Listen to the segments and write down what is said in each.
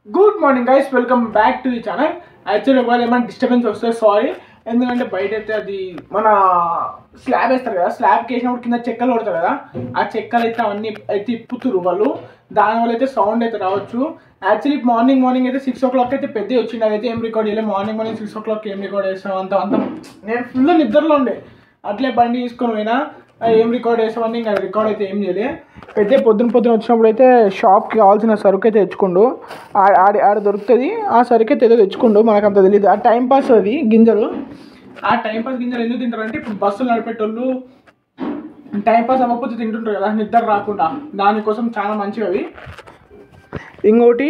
Good morning guys, welcome back to the channel. Actually ఒకవేళ ఏమైనా disturbance వస్తే sorry, ఎందుకంటే బయట అయితే అది మన స్లాబ్ వేస్తారు కదా, స్లాబ్కి వేసినప్పుడు కింద చెక్కలు కొడతారు కదా, ఆ చెక్కలు అయితే అవన్నీ అయితే ఇప్పుతురు వాళ్ళు, దానివల్ల అయితే సౌండ్ అయితే రావచ్చు. యాక్చువల్లీ మార్నింగ్ అయితే 6 o'clock అయితే పెద్ద వచ్చింది, అదైతే ఏం రికార్డ్ చేయలేదు. మార్నింగ్ 6 o'clock ఏం రికార్డ్ చేస్తాం అంత నేను ఫుల్ నిద్రలో ఉండే, అట్లే బండి తీసుకొని పోయినా ఏం రికార్డ్ చేస్తామని ఇంకా రికార్డ్ అయితే ఏం చేయలేదు. పెద్ద పొద్దున వచ్చినప్పుడు అయితే షాప్కి కావాల్సిన సరుకు అయితే తెచ్చుకుండు, ఆడ దొరుకుతుంది ఆ సరుకు అయితే ఏదో తెచ్చుకుండు, మనకు అంత తెలియదు. ఆ టైంపాస్ అది గింజలు, ఆ టైంపాస్ గింజలు ఎందుకు తింటారంటే ఇప్పుడు బస్సులు నడిపేటోళ్ళు టైంపాస్ అవ్వకపోతే తింటుంటారు కదా నిద్ర రాకుండా, దానికోసం చాలా మంచివి అవి. ఇంకోటి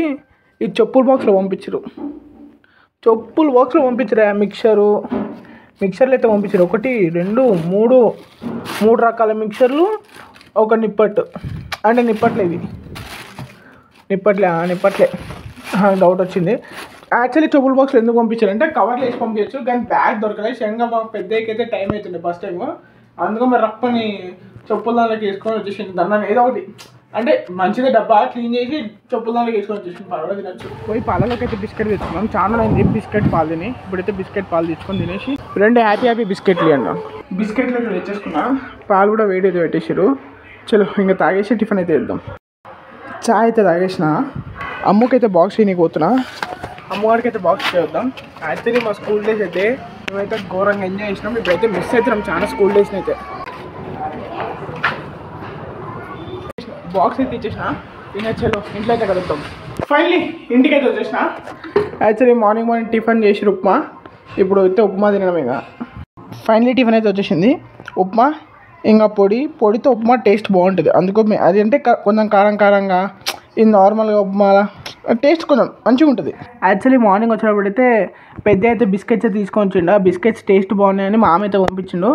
ఈ చెప్పుల బాక్స్లో పంపించరు, చెప్పుల బాక్స్లో పంపించరు మిక్చర్లు అయితే పంపించారు. 1 2 3 రకాల మిక్చర్లు, ఒక నిప్పట్టు అంటే నిప్పట్లే డౌట్ వచ్చింది. యాక్చువల్లీ చెప్పుల బాక్స్లో ఎందుకు పంపించారు అంటే కవర్లు వేసి పంపించచ్చు, కానీ బ్యాగ్ దొరకలేదు. శంగా పెద్దకి అయితే టైం అవుతుండే ఫస్ట్ టైం, అందుకని మరి రప్పని చెప్పుల దాంట్లోకి వేసుకొని వచ్చేసింది. దాన్ని ఏదో ఒకటి అంటే మంచిగా డబ్బా క్లీన్ చేసి చెప్పుల దాంట్లోకి వేసుకొని వచ్చేసింది, పర్వాలేదు తినచ్చు. పోయి పాలలోకి అయితే బిస్కెట్ తెచ్చుకున్నాం, చాలా అయింది బిస్కెట్ పాలు తిని. ఇప్పుడైతే బిస్కెట్ పాలు తెచ్చుకొని తినేసి 2 హ్యాపీ బిస్కెట్లు అన్నాం. బిస్కెట్లు అయితే తెచ్చేసుకున్నా, పాలు కూడా వేడి అయితే పెట్టేసారు. చలో ఇంకా తాగేసి టిఫిన్ అయితే వెళ్దాం. చాయ్ అయితే తాగేసిన, అమ్మకైతే బాక్స్ చేయనీకి పోతున్నా, అమ్మగారికి అయితే బాక్స్ చేద్దాం. యాక్చువల్లీ మా స్కూల్ డేస్ అయితే మేమైతే ఘోరంగా ఎంజాయ్ చేసినాం, ఇప్పుడైతే మిస్ అవుతున్నాం చాలా స్కూల్ డేస్ని అయితే. బాక్స్ అయితే ఇచ్చేసిన, ఇంకా చలో ఇంట్లో అయితే కలుద్దాం. ఫైనలీ ఇంటికైతే వచ్చేసిన. యాక్చువల్లీ మార్నింగ్ టిఫిన్ చేసి ఉప్మా, ఇప్పుడు అయితే ఉప్మా తినడం. ఇంకా ఫైనలీ టిఫిన్ అయితే వచ్చేసింది, ఉప్మా ఇంకా పొడితో ఉప్మా టేస్ట్ బాగుంటుంది. అందుకో అది అంటే కొంచెం కారంగా, ఇది నార్మల్గా ఉప్మా టేస్ట్ కొంచెం మంచిగా ఉంటుంది. యాక్చువల్లీ మార్నింగ్ వచ్చినప్పుడు అయితే పెద్ద అయితే బిస్కెట్స్ తీసుకొని వచ్చిండు, ఆ బిస్కెట్స్ టేస్ట్ బాగున్నాయని మా అమ్మ అయితే పంపించిండు.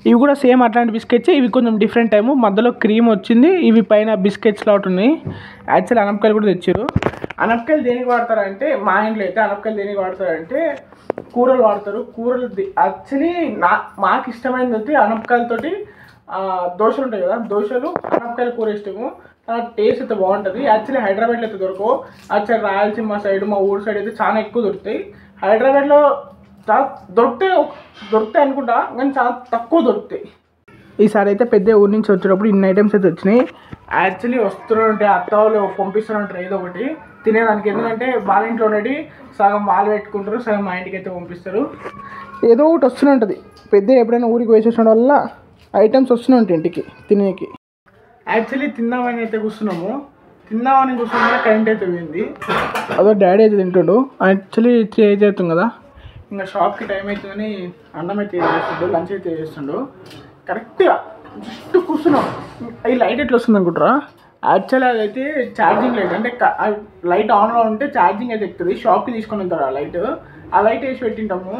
ఇవి కూడా సేమ్ అట్లాంటి బిస్కెట్స్, ఇవి కొంచెం డిఫరెంట్ టైము, మధ్యలో క్రీమ్ వచ్చింది, ఇవి పైన బిస్కెట్స్ లాట్ ఉన్నాయి. యాక్చువల్లీ అనపకాయలు కూడా తెచ్చారు. అనపకాయలు దేనికి వాడతారంటే, మా ఇంట్లో అయితే అనపకాయలు దేనికి వాడతారంటే కూరలు వాడతారు. కూరలు యాక్చువల్లీ మాకు ఇష్టమైనది అయితే అనపకాయలతోటి దోశలు ఉంటాయి కదా, దోశలు అనపకాయల కూర ఇష్టము, టేస్ట్ అయితే బాగుంటుంది. యాక్చువల్లీ హైదరాబాద్లో అయితే దొరకవు, యాక్చువల్లీ రాయలసీమ సైడ్ మా ఊరు సైడ్ అయితే చాలా ఎక్కువ దొరుకుతాయి. హైదరాబాద్లో చాలా దొరుకుతాయి అనుకుంటా, కానీ చాలా తక్కువ దొరుకుతాయి. ఈసారి అయితే పెద్ద ఊరి నుంచి వచ్చేటప్పుడు ఇన్ని ఐటమ్స్ అయితే వచ్చినాయి. యాక్చువల్లీ వస్తుంటే అత్త వాళ్ళు పంపిస్తూనే ఏదో ఒకటి తినేదానికి, ఎందుకంటే వాళ్ళ ఇంట్లో ఉండేది సగం వాళ్ళు పెట్టుకుంటారు, సగం మా ఇంటికి అయితే పంపిస్తారు. ఏదో ఒకటి వస్తూనే ఉంటుంది. పెద్ద ఎప్పుడైనా ఊరికి వేసేసిన వల్ల ఐటమ్స్ వస్తూనే ఉంటాయి ఇంటికి తినేకి. యాక్చువల్లీ తిందామని కూర్చున్నా కరెంట్ అయితే పోయింది, అదో డాడీ అయితే తింటుండు. యాక్చువల్లీ 3 అయితే అవుతుంది కదా, ఇంకా షాప్కి టైం అవుతుందని అన్నం అయితే చేస్తుండు, లంచ్ అయితే చేస్తుండు. కరెక్ట్గా జస్ట్ కూర్చున్నాం, ఈ లైట్ ఎట్లా వస్తుంది అనుకుంటారా? యాక్చువల్లీ అదైతే ఛార్జింగ్ లైట్, అంటే లైట్ ఆన్లో ఉంటే ఛార్జింగ్ అయితే ఎక్కుతుంది. షాప్కి తీసుకొని వెళ్తారు ఆ లైట్ వేసి పెట్టింటాము.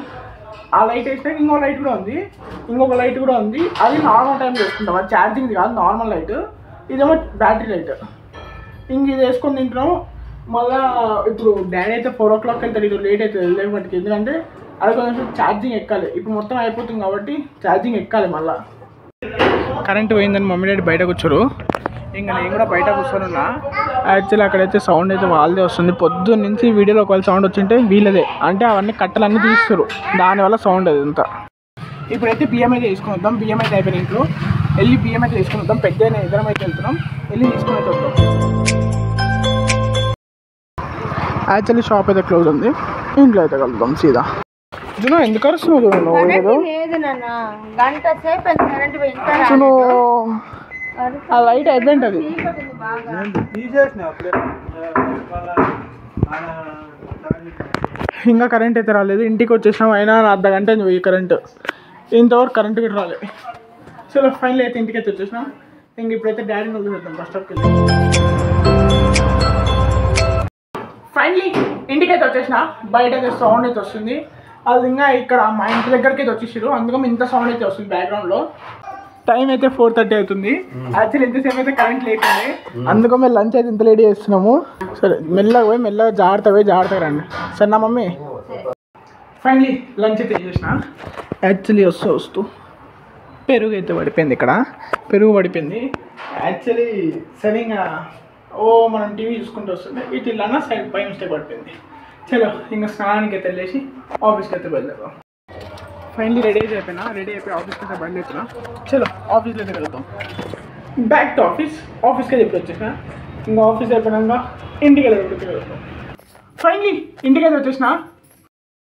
ఆ లైట్ వేసినాక ఇంకొక లైట్ కూడా ఉంది, అది నార్మల్ టైం చేసుకుంటాం. అది ఛార్జింగ్ది కాదు, నార్మల్ లైట్. ఇదేమో బ్యాటరీ లైట్. ఇంక ఇది వేసుకొని తింటున్నాము. మళ్ళీ ఇప్పుడు డాడీ అయితే 4 o'clock వెళ్తాడు, ఇది లేట్ అవుతుంది వెళ్ళేపటికి, ఎందుకంటే అది కొంచెం ఛార్జింగ్ ఎక్కాలి. ఇప్పుడు మొత్తం అయిపోతుంది కాబట్టి ఛార్జింగ్ ఎక్కాలి. మళ్ళీ కరెంట్ పోయిందని మమ్మీ డాడీ బయటకు వచ్చారు, ఇంకా నేను కూడా బయట కూర్చొని. యాక్చువల్లీ అక్కడైతే సౌండ్ అయితే వాళ్ళదే వస్తుంది. పొద్దున్న నుంచి వీడియోలో ఒకవేళ సౌండ్ వచ్చింటే వీళ్ళదే, అంటే అవన్నీ కట్టలన్నీ తీస్తారు, దానివల్ల సౌండ్ అది అంతా. ఇప్పుడైతే బియ్యం అయితే తీసుకుని వద్దాం, బియ్యం అయితే అయిపోయిన ఇంట్లో వెళ్ళి బియ్యం అయితే తీసుకుని వద్దాం. పెద్ద ఇద్దరం అయితే వెళ్తున్నాం, వెళ్ళి తీసుకుని అయితే వద్దాం. యాక్చువల్లీ షాప్ అయితే క్లోజ్ ఉంది, ఇంట్లో అయితే కలుద్దాం సీదా. జును ఎందుకు వస్తున్నావు? ఆ లైట్ అయిపోయింది, అది ఇంకా కరెంట్ అయితే రాలేదు. ఇంటికి వచ్చేసినాం, అయినా 1/2 గంట పోయి కరెంటు, ఇంతవరకు కరెంట్ కూడా రాలేదు. చలో ఫైనల్ అయితే ఇంటికి అయితే వచ్చేసినాం. ఇంక ఇప్పుడైతే డాడీని వదిలేద్దాం బస్ స్టాప్కి వెళ్ళి. ఫైనలీ ఇంటికైతే వచ్చేసిన, బయట అయితే సౌండ్ అయితే వస్తుంది. అది ఇంకా ఇక్కడ మా ఇంటి దగ్గరికి అయితే వచ్చేసారు, అందుకని ఇంత సౌండ్ అయితే వస్తుంది బ్యాక్గ్రౌండ్లో. టైం అయితే 4:30 అవుతుంది. యాక్చువల్లీ ఇంతసేపు అయితే కరెంట్ లేకుంది, అందుకని మేము లంచ్ అయితే ఇంత లేట్ చేస్తున్నాము. సరే మెల్లగా జాగ్రత్తగా రండి సరేనా మమ్మీ. ఫైనలీ లంచ్ అయితే చేసిన. యాక్చువల్లీ వస్తూ పెరుగు అయితే పడిపోయింది, ఇక్కడ పెరుగు పడిపోయింది. యాక్చువల్లీ సరిగా ఓ మనం టీవీ చూసుకుంటూ వస్తుంటే ఇటు ఇల్లన్నా సైడ్ పై మిస్టేక్ పడిపోయింది. చలో ఇంకా స్నానానికి అయితే వెళ్ళేసి ఆఫీస్కి అయితే బయలుదేరాం. ఫైనలీ రెడీ అయిపోయినా, రెడీ అయిపోయి ఆఫీస్కి అయితే బయలుదేరుతున్నా. చలో ఆఫీస్లో అయితే వెళ్తాం. బ్యాక్ టు ఆఫీస్కి చెప్పి వచ్చేసిన. ఇంకా ఆఫీస్ అయిపోయినాక ఇంటికి వెళ్ళి వెళ్తాం. ఫైనలీ ఇంటికి అయితే వచ్చేసిన.